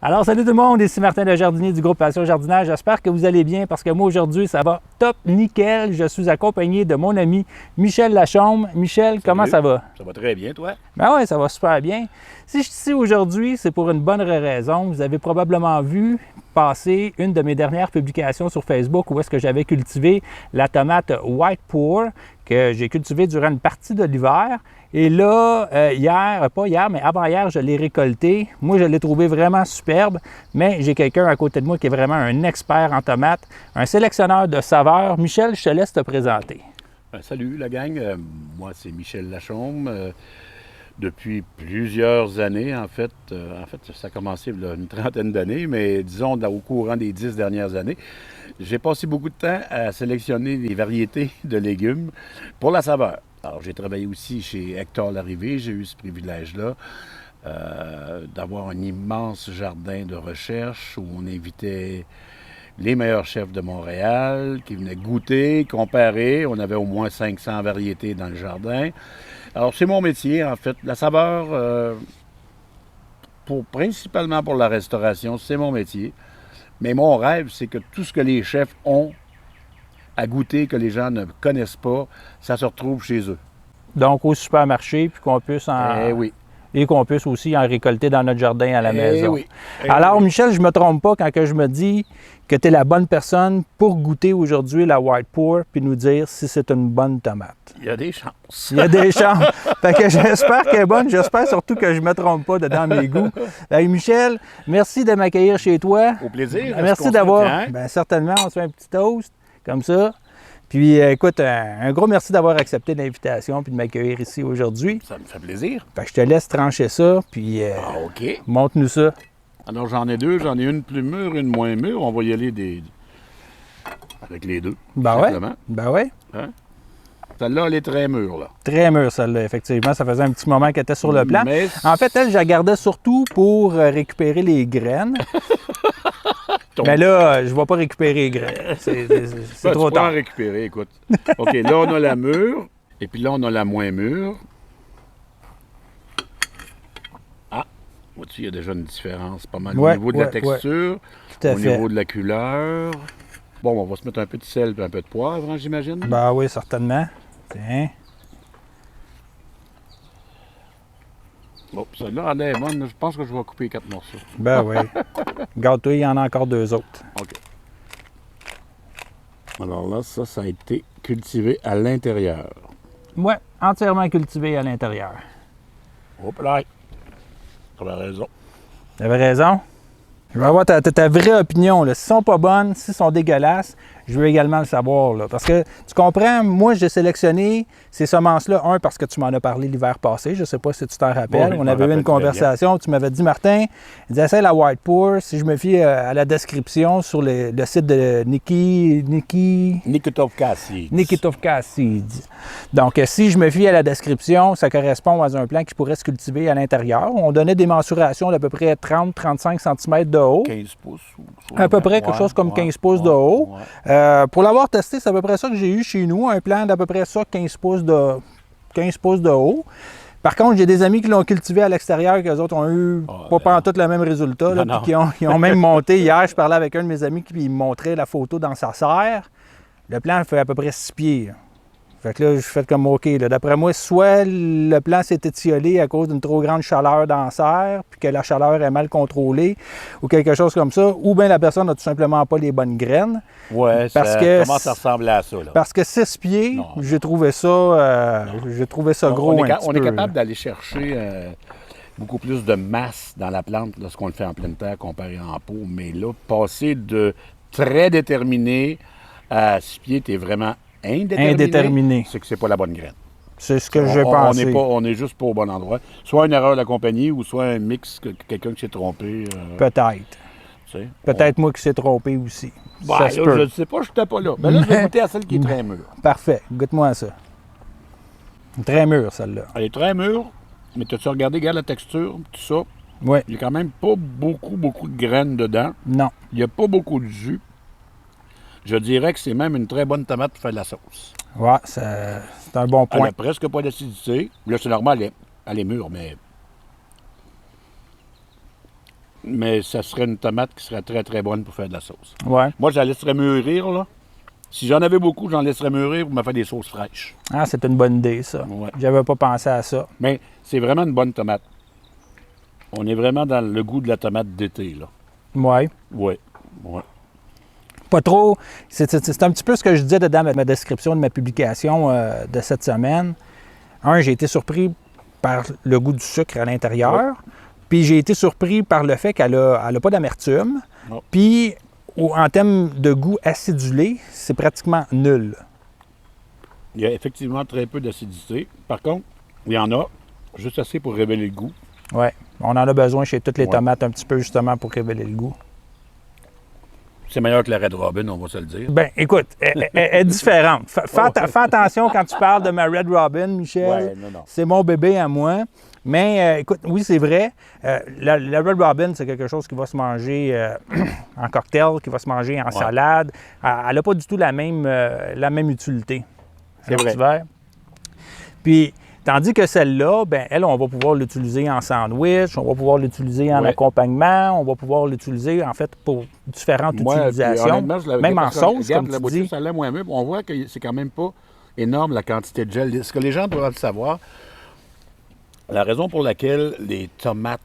Alors, salut tout le monde, ici Martin le jardinier du groupe Passion Jardinage. J'espère que vous allez bien parce que moi, aujourd'hui, ça va top nickel. Je suis accompagné de mon ami Michel Lachaume. Michel, comment ça va? Ça va très bien, toi? Ben oui, ça va super bien. Si je suis ici aujourd'hui, c'est pour une bonne raison. Vous avez probablement vu passer une de mes dernières publications sur Facebook où est-ce que j'avais cultivé la tomate White Pour que j'ai cultivée durant une partie de l'hiver. Et là, pas hier, mais avant-hier, je l'ai récoltée. Moi, je l'ai trouvé vraiment superbe, mais j'ai quelqu'un à côté de moi qui est vraiment un expert en tomates, un sélectionneur de saveurs. Michel, je te laisse te présenter. Salut la gang, moi c'est Michel Lachaume. Depuis plusieurs années, en fait, ça a commencé il y a une trentaine d'années, mais disons au courant des 10 dernières années, j'ai passé beaucoup de temps à sélectionner des variétés de légumes pour la saveur. Alors, j'ai travaillé aussi chez Hector Larrivée, j'ai eu ce privilège-là d'avoir un immense jardin de recherche où on invitait les meilleurs chefs de Montréal qui venaient goûter, comparer. On avait au moins 500 variétés dans le jardin. Alors, c'est mon métier, en fait. La saveur, principalement pour la restauration, c'est mon métier. Mais mon rêve, c'est que tout ce que les chefs ont à goûter, que les gens ne connaissent pas, ça se retrouve chez eux. Donc, au supermarché, puis qu'on puisse oui. Et qu'on puisse aussi en récolter dans notre jardin à la maison. Oui. Alors, Michel, je ne me trompe pas quand que je me dis que tu es la bonne personne pour goûter aujourd'hui la White Pour puis nous dire si c'est une bonne tomate. Il y a des chances. Il y a des chances. Fait que j'espère qu'elle est bonne. J'espère surtout que je ne me trompe pas dans mes goûts. Michel, merci de m'accueillir chez toi. Au plaisir. Merci d'avoir... certainement, on se fait un petit toast, comme ça. Puis, écoute, un gros merci d'avoir accepté l'invitation puis de m'accueillir ici aujourd'hui. Ça me fait plaisir. Fait que je te laisse trancher ça, puis OK. montre-nous ça. Alors, j'en ai deux. J'en ai une plus mûre, une moins mûre. On va y aller avec les deux. Ben ouais. Simplement. Ben ouais. Hein? Celle-là, elle est très mûre, là. Très mûre, celle-là, effectivement. Ça faisait un petit moment qu'elle était sur le plan. Mais... En fait, elle, je la gardais surtout pour récupérer les graines. Mais là, je ne vais pas récupérer les graines. C'est trop tard. Tu peux en récupérer, écoute. OK, là, on a la mûre. Et puis là, on a la moins mûre. Ah, vois-tu, il y a déjà une différence pas mal au niveau de la texture, Tout à fait. Niveau de la couleur. Bon, on va se mettre un peu de sel et un peu de poivre, hein, j'imagine. Ben oui, certainement. Tiens. Bon, celle-là, elle est bonne. Je pense que je vais couper 4 morceaux. Ben oui. Garde-toi, il y en a encore 2 autres. OK. Alors là, ça a été cultivé à l'intérieur. Oui, entièrement cultivé à l'intérieur. Hop là. Tu avais raison. Tu avais raison. Je veux avoir ta vraie opinion. Là. S'ils ne sont pas bonnes, s'ils sont dégueulasses, je veux également le savoir. Là. Parce que, tu comprends, moi, j'ai sélectionné ces semences-là, parce que tu m'en as parlé l'hiver passé. Je ne sais pas si tu t'en rappelles. Oui, on avait eu une conversation. Tu m'avais dit, Martin, essaie la White Pour. Si je me fie à la description sur le site de Nikitovka Seeds. Nikitovka Seeds. Donc, si je me fie à la description, ça correspond à un plant qui pourrait se cultiver à l'intérieur. On donnait des mensurations d'à peu près 30-35 cm de haut. 15 pouces. À peu près, quelque chose comme 15 pouces de haut. Pour l'avoir testé, c'est à peu près ça que j'ai eu chez nous, un plant d'à peu près ça, 15 pouces de haut. Par contre, j'ai des amis qui l'ont cultivé à l'extérieur, qu'eux autres ont eu pas tout le même résultat, là, puis qui ont même monté. Hier, je parlais avec un de mes amis qui me montrait la photo dans sa serre. Le plant fait à peu près 6 pieds. Là. Fait que là, je fais comme OK. D'après moi, soit le plant s'est étiolé à cause d'une trop grande chaleur dans la serre, puis que la chaleur est mal contrôlée, ou quelque chose comme ça, ou bien la personne n'a tout simplement pas les bonnes graines. Oui, ça commence à ressembler à ça. Là. Parce que 6 pieds, j'ai trouvé ça gros on est capable d'aller chercher beaucoup plus de masse dans la plante lorsqu'on le fait en pleine terre comparé en pot. Mais là, passer de très déterminé à 6 pieds, tu es vraiment indéterminé, c'est que c'est pas la bonne graine. C'est ce que j'ai pensé. On est juste pas au bon endroit. Soit une erreur de la compagnie ou soit un mix, quelqu'un qui s'est trompé. Peut-être. Peut-être moi qui s'est trompé aussi. Là, je ne sais pas, je n'étais pas là. Mais là, je vais goûter à celle qui est très mûre. Parfait. Goûte-moi à ça. Très mûre, celle-là. Elle est très mûre, mais as-tu regardé, regarde la texture, tout ça? Oui. Il n'y a quand même pas beaucoup de graines dedans. Non. Il n'y a pas beaucoup de jus. Je dirais que c'est même une très bonne tomate pour faire de la sauce. Oui, c'est un bon point. Elle n'a presque pas d'acidité. Là, c'est normal, elle est mûre, mais... mais ça serait une tomate qui serait très, très bonne pour faire de la sauce. Ouais. Moi, je la laisserais mûrir, là. Si j'en avais beaucoup, j'en laisserais mûrir pour me faire des sauces fraîches. Ah, c'est une bonne idée, ça. Ouais. J'avais pas pensé à ça. Mais c'est vraiment une bonne tomate. On est vraiment dans le goût de la tomate d'été, là. Ouais. Oui, oui. Pas trop. C'est un petit peu ce que je disais dans ma description de ma publication de cette semaine. J'ai été surpris par le goût du sucre à l'intérieur. Ouais. Puis j'ai été surpris par le fait qu'elle a pas d'amertume. Non. Puis en termes de goût acidulé, c'est pratiquement nul. Il y a effectivement très peu d'acidité. Par contre, il y en a juste assez pour révéler le goût. Oui. On en a besoin chez toutes les Ouais. tomates un petit peu justement pour révéler le goût. C'est meilleur que la Red Robin, on va se le dire. Ben, écoute, elle est différente. Fais attention quand tu parles de ma Red Robin, Michel. Ouais, non. C'est mon bébé à moi. Mais écoute, oui, c'est vrai. La Red Robin, c'est quelque chose qui va se manger en cocktail, qui va se manger en salade. Elle n'a pas du tout la même utilité. C'est vrai. Hiver. Puis, tandis que celle-là, ben, elle, on va pouvoir l'utiliser en sandwich, on va pouvoir l'utiliser en accompagnement, on va pouvoir l'utiliser, en fait, pour différentes utilisations. Même en sauce, comme tu dis. Ça l'est moins mieux. On voit que c'est quand même pas énorme la quantité de gel. Ce que les gens doivent savoir, la raison pour laquelle les tomates,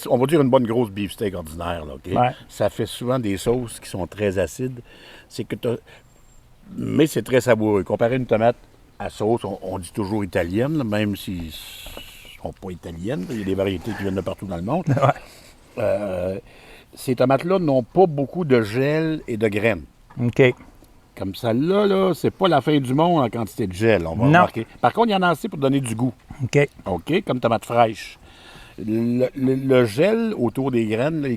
on va dire une bonne grosse beefsteak ordinaire, là, OK? Ouais. Ça fait souvent des sauces qui sont très acides. Mais c'est très savoureux. Comparé à une tomate à sauce, on dit toujours italienne, là, même si ne sont pas italiennes. Il y a des variétés qui viennent de partout dans le monde. Ouais. Ces tomates-là n'ont pas beaucoup de gel et de graines. OK. Comme celle-là, là, c'est pas la fin du monde en quantité de gel, on va remarquer. Par contre, il y en a assez pour donner du goût. OK. OK? Comme tomate fraîche. Le gel autour des graines, là,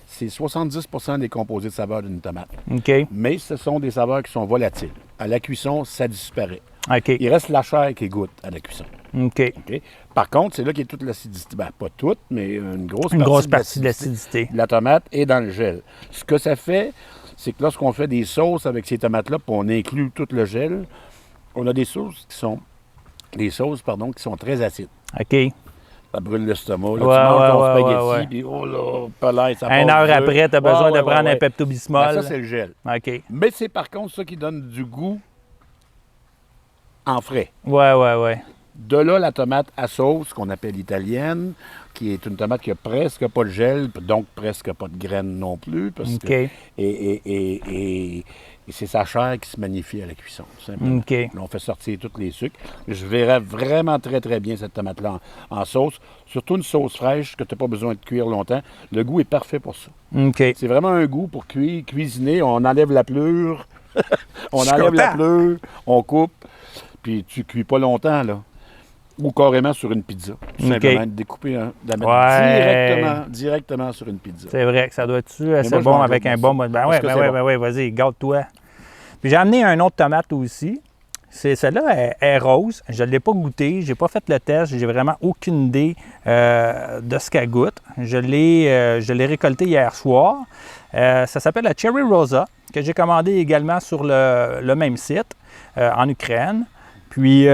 c'est 70 des composés de saveur d'une tomate. OK. Mais ce sont des saveurs qui sont volatiles. À la cuisson, ça disparaît. OK. Il reste la chair qui goûte à la cuisson. OK. OK? Par contre, c'est là qu'il y a toute l'acidité. Ben, pas toute, mais une grosse partie de l'acidité. La tomate est dans le gel. Ce que ça fait, c'est que lorsqu'on fait des sauces avec ces tomates-là, puis on inclut tout le gel, on a des sauces qui sont très acides. OK. Ça brûle l'estomac. Là, tu manges ton spaghetti, puis oh là, palais, ça passe. Une heure après, tu as besoin de prendre un Ben, Pepto-Bismol. ça, c'est le gel. OK. Mais c'est par contre ça qui donne du goût en frais. Ouais. De là, la tomate à sauce, qu'on appelle italienne, qui est une tomate qui a presque pas de gel, donc presque pas de graines non plus. Parce OK. que, et c'est sa chair qui se magnifie à la cuisson, tout simplement. OK. Là, on fait sortir tous les sucres. Je verrais vraiment très, très bien cette tomate-là en sauce. Surtout une sauce fraîche que tu n'as pas besoin de cuire longtemps. Le goût est parfait pour ça. OK. C'est vraiment un goût pour cuisiner. On enlève la pleure. On enlève la pleure, on coupe, puis tu cuis pas longtemps, là. Ou carrément sur une pizza. Tout simplement, découper, la mettre directement sur une pizza. C'est vrai que ça doit être assez bon avec un bon mode. Ben oui, vas-y, garde-toi. Puis j'ai amené un autre tomate aussi. Celle-là est rose. Je ne l'ai pas goûtée. Je n'ai pas fait le test. J'ai vraiment aucune idée de ce qu'elle goûte. Je l'ai récoltée hier soir. Ça s'appelle la Cherry Rosa, que j'ai commandé également sur le même site en Ukraine. Puis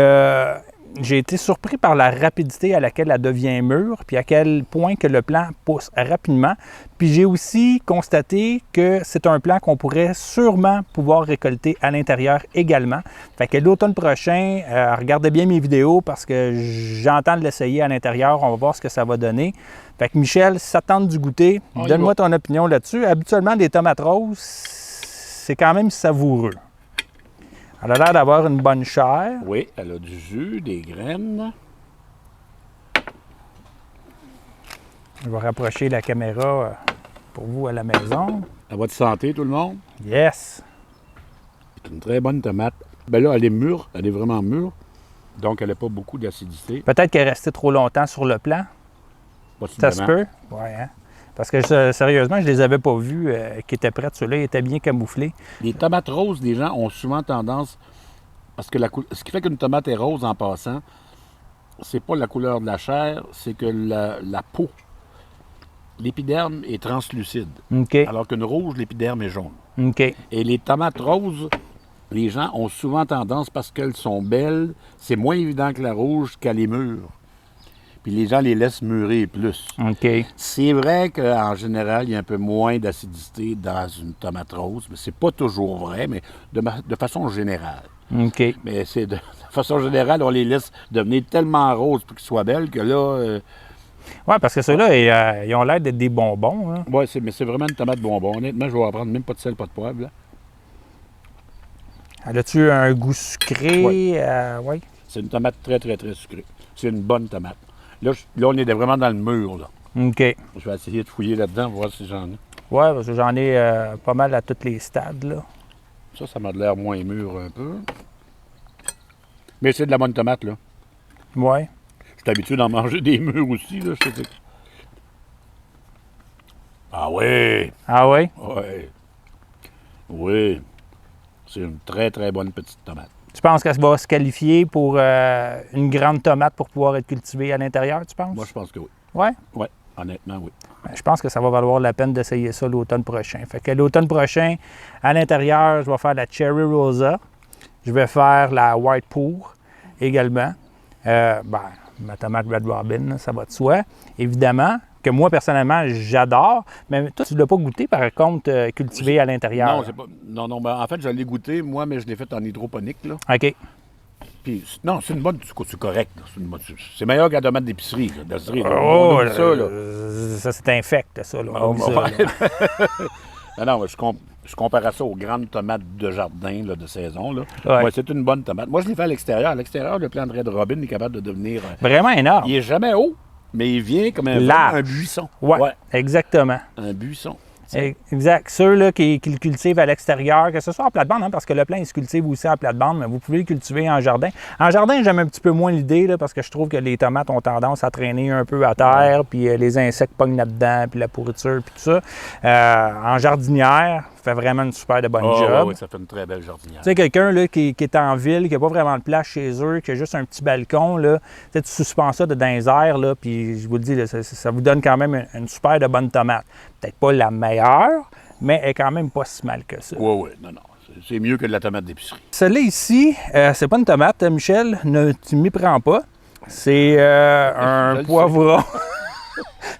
j'ai été surpris par la rapidité à laquelle elle devient mûre, puis à quel point que le plant pousse rapidement. Puis j'ai aussi constaté que c'est un plant qu'on pourrait sûrement pouvoir récolter à l'intérieur également. Fait que l'automne prochain, regardez bien mes vidéos parce que j'entends de l'essayer à l'intérieur. On va voir ce que ça va donner. Fait que Michel, si ça te tente du goûter, donne-moi ton opinion là-dessus. Habituellement, des tomates roses, c'est quand même savoureux. Elle a l'air d'avoir une bonne chair. Oui, elle a du jus, des graines. Je vais rapprocher la caméra pour vous à la maison. À votre santé, tout le monde. Yes! C'est une très bonne tomate. Ben là, elle est mûre, elle est vraiment mûre. Donc, elle n'a pas beaucoup d'acidité. Peut-être qu'elle est restée trop longtemps sur le plant. Ça se peut? Oui, hein? Parce que sérieusement, je ne les avais pas vus qui étaient prêts. Ceux-là étaient bien camouflés. Les tomates roses, les gens ont souvent tendance... Parce que ce qui fait qu'une tomate est rose en passant, c'est pas la couleur de la chair, c'est que la peau, l'épiderme est translucide. OK. Alors qu'une rouge, l'épiderme est jaune. OK. Et les tomates roses, les gens ont souvent tendance, parce qu'elles sont belles, c'est moins évident que la rouge qu'elle est mûre. puis les gens les laissent mûrir plus. OK. C'est vrai qu'en général, il y a un peu moins d'acidité dans une tomate rose, mais c'est pas toujours vrai, mais de façon générale. OK. Mais c'est de façon générale, on les laisse devenir tellement roses pour qu'ils soient belles que là... Oui, parce que ceux-là, ils ont l'air d'être des bonbons. Hein. Oui, mais c'est vraiment une tomate bonbon. Honnêtement, je vais en prendre même pas de sel, pas de poivre. Là. Elle a-tu un goût sucré? Oui. Oui. C'est une tomate très, très, très sucrée. C'est une bonne tomate. Là, on est vraiment dans le mur. Là. OK. Je vais essayer de fouiller là-dedans, voir si j'en ai. Oui, parce que j'en ai pas mal à tous les stades. Là. Ça m'a l'air moins mûr un peu. Mais c'est de la bonne tomate, là. Oui. Je suis habitué d'en manger des mûrs aussi, là, je te dis. Ah oui! Ah oui? Oui. Oui. C'est une très, très bonne petite tomate. Tu penses qu'elle va se qualifier pour une grande tomate pour pouvoir être cultivée à l'intérieur, tu penses? Moi, je pense que oui. Oui? Oui, honnêtement, oui. Je pense que ça va valoir la peine d'essayer ça l'automne prochain. Fait que l'automne prochain, à l'intérieur, je vais faire la Cherry Rosa. Je vais faire la White Pour également. Ma tomate Red Robin, là, ça va de soi. Évidemment, que moi, personnellement, j'adore. Mais toi, tu ne l'as pas goûté, par contre, cultivé à l'intérieur. Non, c'est pas... non, ben, en fait, je l'ai goûté, moi, mais je l'ai fait en hydroponique, là. OK. Puis, non, c'est une bonne... C'est correct, là. C'est meilleur que la tomate d'épicerie, là. D'épicerie, là. Oh, On oublie ça, là. Ça, c'est infect, ça. Là. Oh, On oublie ça, là. non, je compare ça aux grandes tomates de jardin, là, de saison, là. Ouais. Ouais, c'est une bonne tomate. Moi, je l'ai fait à l'extérieur. À l'extérieur, le plant de Red Robin est capable de devenir... Vraiment énorme. Il est jamais haut, mais il vient comme Large. un buisson. Oui, exactement. Un buisson. Exact. Ceux là, qui le cultivent à l'extérieur, que ce soit en plate-bande, hein, parce que le plant, il se cultive aussi en plate-bande, mais vous pouvez le cultiver en jardin. En jardin, j'aime un petit peu moins l'idée, là, parce que je trouve que les tomates ont tendance à traîner un peu à terre, puis les insectes pognent là-dedans, puis la pourriture, puis tout ça. En jardinière, fait vraiment une super de bonne job. Oui, ça fait une très belle jardinière. Tu sais, quelqu'un là, qui est en ville, qui n'a pas vraiment de place chez eux, qui a juste un petit balcon, là, tu suspends ça dans les airs, là, puis je vous le dis, là, ça vous donne quand même une super de bonne tomate. Peut-être pas la meilleure, mais elle est quand même pas si mal que ça. Oui, non. C'est mieux que de la tomate d'épicerie. Celle-là ici, c'est pas une tomate, Michel, ne tu m'y prends pas. C'est un poivron.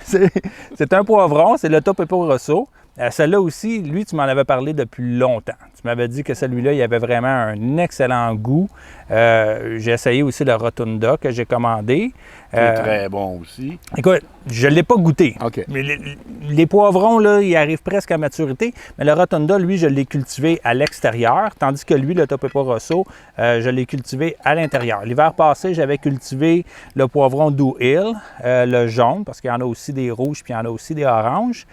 C'est un poivron, c'est le Topepo Rosso. Celle-là aussi, lui, tu m'en avais parlé depuis longtemps. Tu m'avais dit que celui-là, il avait vraiment un excellent goût. J'ai essayé aussi le Rotunda que j'ai commandé. C'est très bon aussi. Écoute, je ne l'ai pas goûté. OK. Mais les poivrons, là, ils arrivent presque à maturité. Mais le Rotunda, lui, je l'ai cultivé à l'extérieur, tandis que lui, le Topepo Rosso, je l'ai cultivé à l'intérieur. L'hiver passé, j'avais cultivé le poivron Do Hill, le jaune, parce qu'il y en a aussi des rouges puis il y en a aussi des oranges.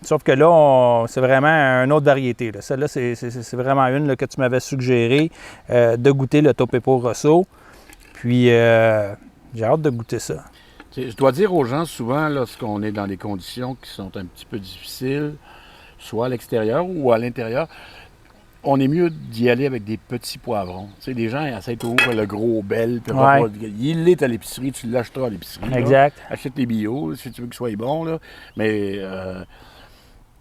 Sauf que là, c'est vraiment une autre variété. Là. Celle-là, c'est vraiment une là, que tu m'avais suggéré de goûter le Topepo Rosso. Puis, j'ai hâte de goûter ça. Je dois dire aux gens, souvent, lorsqu'on est dans des conditions qui sont un petit peu difficiles, soit à l'extérieur ou à l'intérieur, on est mieux d'y aller avec des petits poivrons. Tu sais, les gens essaient toujours le gros bel. Ouais. Il est à l'épicerie, tu l'achèteras à l'épicerie. Exact. Là. Achète les bio, si tu veux qu'ils soient bons. Là. Mais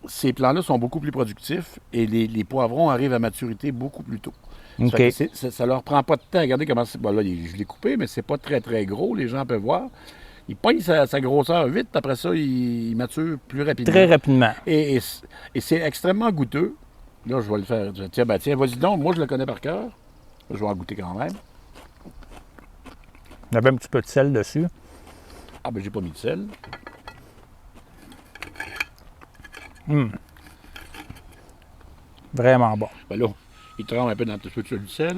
ces plants-là sont beaucoup plus productifs et les poivrons arrivent à maturité beaucoup plus tôt. OK. Ça leur prend pas de temps. Regardez comment c'est. Bon, là, je l'ai coupé, mais c'est pas très, très gros. Les gens peuvent voir. Il pogne sa grosseur vite. Après ça, il mature plus rapidement. Très rapidement. Et c'est extrêmement goûteux. Là, je vais le faire. Tiens, vas-y donc. Moi, je le connais par cœur. Je vais en goûter quand même. Il y avait un petit peu de sel dessus. Ah, ben, j'ai pas mis de sel. Vraiment bon. Ben là, il trempe un peu dans tout ce que tu as du sel.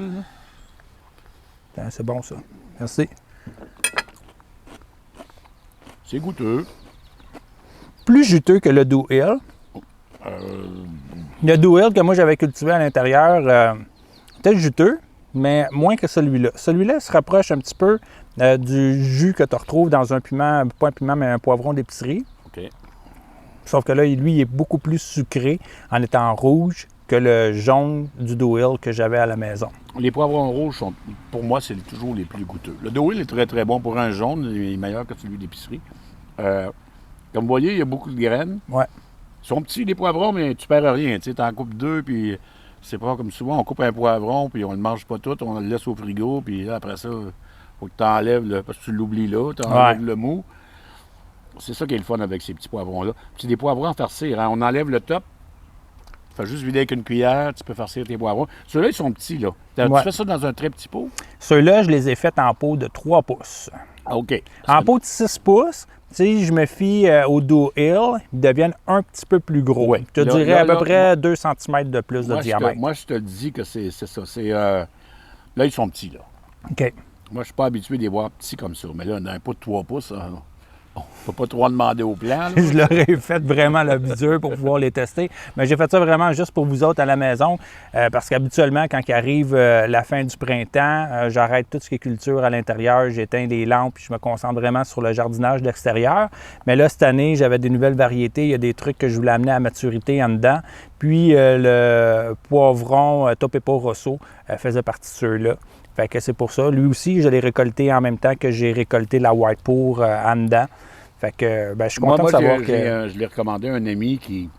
C'est bon, ça. Merci. C'est goûteux. Plus juteux que le Do Hill. Le Do Hill que moi j'avais cultivé à l'intérieur était juteux, mais moins que celui-là. Celui-là se rapproche un petit peu du jus que tu retrouves dans un piment, pas un piment, mais un poivron d'épicerie. OK. Sauf que là, lui, il est beaucoup plus sucré en étant rouge que le jaune du Do Hill que j'avais à la maison. Les poivrons rouges sont, pour moi, c'est toujours les plus goûteux. Le Do Hill est très, très bon pour un jaune. Il est meilleur que celui d'épicerie. Comme vous voyez, il y a beaucoup de graines. Ouais. Ils sont petits, les poivrons, mais tu perds rien. Tu en coupes deux, puis c'est pas comme souvent, on coupe un poivron, puis on le mange pas tout, on le laisse au frigo, puis là, après ça, faut que tu enlèves, parce que tu l'oublies là, tu enlèves le mou. C'est ça qui est le fun avec ces petits poivrons-là. C'est des poivrons farcis. Hein? On enlève le top, tu fais juste vider avec une cuillère, tu peux farcir tes poivrons. Ceux-là, ils sont petits, là. Tu fais ça dans un très petit pot? Ceux-là, je les ai faits en pot de 3 pouces. Ah, OK. En pot de 6 pouces, si je me fie au Do Hill, ils deviennent un petit peu plus gros. Oui. Je te dirais à peu près 2 cm de plus de diamètre. Moi, je te le dis que c'est ça. Là, ils sont petits, là. OK. Moi, je ne suis pas habitué de les voir petits comme ça. Mais là, dans un pot de 3 pouces, on ne peut pas trop en demander au plan. Je leur ai fait vraiment la vie dure pour pouvoir les tester. Mais j'ai fait ça vraiment juste pour vous autres à la maison. Parce qu'habituellement, quand il arrive la fin du printemps, j'arrête tout ce qui est culture à l'intérieur, j'éteins les lampes, puis je me concentre vraiment sur le jardinage de l'extérieur. Mais là, cette année, j'avais des nouvelles variétés. Il y a des trucs que je voulais amener à maturité en dedans. Puis le poivron Topepo Rosso faisait partie de ceux-là. Fait que c'est pour ça. Lui aussi, je l'ai récolté en même temps que j'ai récolté la white pour en dedans. Fait que je suis content de savoir que... Je l'ai recommandé à un ami qui,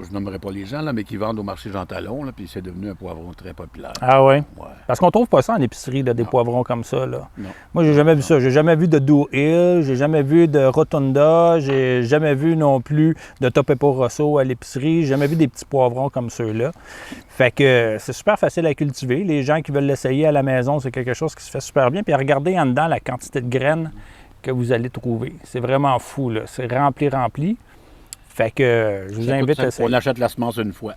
je nommerai pas les gens, là, mais qui vendent au marché Jean Talon, là, puis c'est devenu un poivron très populaire. Ah oui? Ouais. Parce qu'on trouve pas ça en épicerie, là, des poivrons comme ça. Là. Non. Moi, j'ai jamais vu ça. J'ai jamais vu de Do Hill, j'ai jamais vu de Rotunda, j'ai jamais vu non plus de Topepo Rosso à l'épicerie, j'ai jamais vu des petits poivrons comme ceux-là. Fait que c'est super facile à cultiver. Les gens qui veulent l'essayer à la maison, c'est quelque chose qui se fait super bien. Puis regardez en dedans la quantité de graines que vous allez trouver. C'est vraiment fou, là. C'est rempli. Fait que je vous invite à essayer. On achète la semence une fois.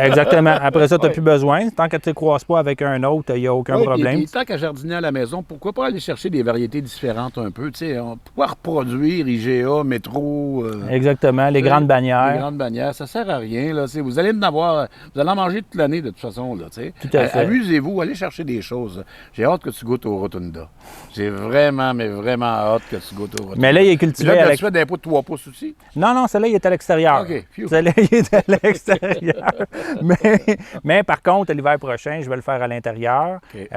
Exactement. Après ça, tu n'as plus besoin. Tant que tu ne croises pas avec un autre, il n'y a aucun problème. Et tant qu'à jardiner à la maison, pourquoi pas aller chercher des variétés différentes un peu? Pourquoi reproduire IGA, Métro? Exactement, les grandes bannières. Les grandes bannières, ça ne sert à rien. Là, vous allez en manger toute l'année de toute façon. Là, tout à fait. Amusez-vous, allez chercher des choses. J'ai hâte que tu goûtes au Rotunda. J'ai vraiment, mais vraiment hâte que tu goûtes au Rotunda. Mais là, il est cultivé là, avec... tu fais des pots de 3 pouces aussi? Non, celle-là, il est à l'extérieur. OK. Celle-là, il est à l'extérieur. mais par contre, l'hiver prochain, je vais le faire à l'intérieur. Okay.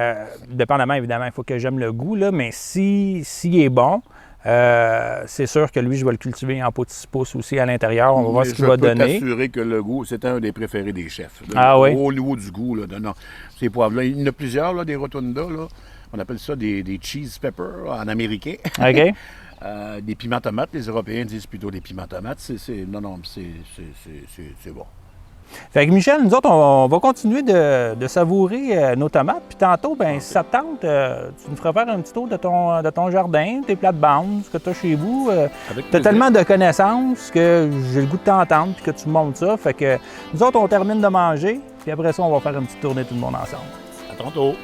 Dépendamment, évidemment, il faut que j'aime le goût, là, mais s'il est bon, c'est sûr que lui, je vais le cultiver en pot de 6 pouces aussi à l'intérieur. On va voir ce qu'il va donner. Je peux t'assurer que le goût, c'est un des préférés des chefs. Oui? Au niveau du goût, là, non, ces poivres-là. Il y en a plusieurs, là, des Rotunda. Là. On appelle ça des cheese pepper en américain. OK. Des piments tomates, les Européens disent plutôt des piments tomates. C'est bon. Fait que Michel, nous autres, on va continuer de savourer nos tomates. Puis tantôt, si ça te tente, tu nous feras faire un petit tour de ton jardin, tes plates-bandes, ce que tu as chez vous. Tu as tellement de connaissances que j'ai le goût de t'entendre puis que tu me montres ça. Fait que nous autres, on termine de manger. Puis après ça, on va faire une petite tournée tout le monde ensemble. À tantôt.